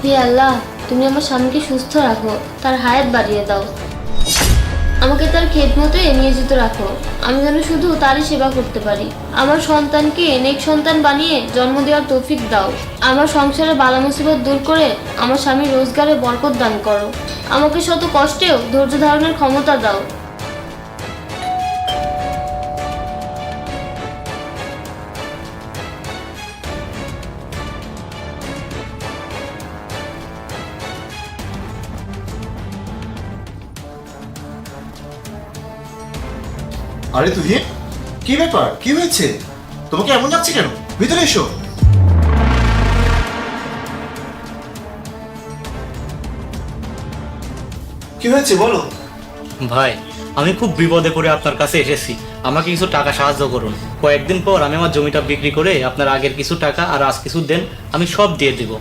হে আল্লাহ, তুমি আমার স্বামীকে সুস্থ রাখো, তার হায়াত বাড়িয়ে দাও। আমাকে তার খেদমতে নিয়োজিত রাখো, আমি যেন শুধু তারই সেবা করতে পারি। আমার সন্তানকে নেক সন্তান বানিয়ে জন্ম দেওয়ার তৌফিক দাও। আমার সংসারে বালা মুসিবত দূর করে আমার স্বামীর রোজগারে বরকত দান করো। আমাকে শত কষ্টেও ধৈর্য ধারণের ক্ষমতা দাও। আরে তুহিন, কি ব্যাপার? কি হয়েছে? তোমাকে এমন যাচ্ছে কেন? ভিতরে এসো। কি হয়েছে বলো। ভাই, আমি খুব বিপদে পড়ে আপনার কাছে এসেছি। আমাকে কিছু টাকা সাহায্য করুন। কয়েকদিন পর আমি আমার জমিটা বিক্রি করে আপনার আগের কিছু টাকা আর আজ কিছু দেন, আমি সব দিয়ে দিব।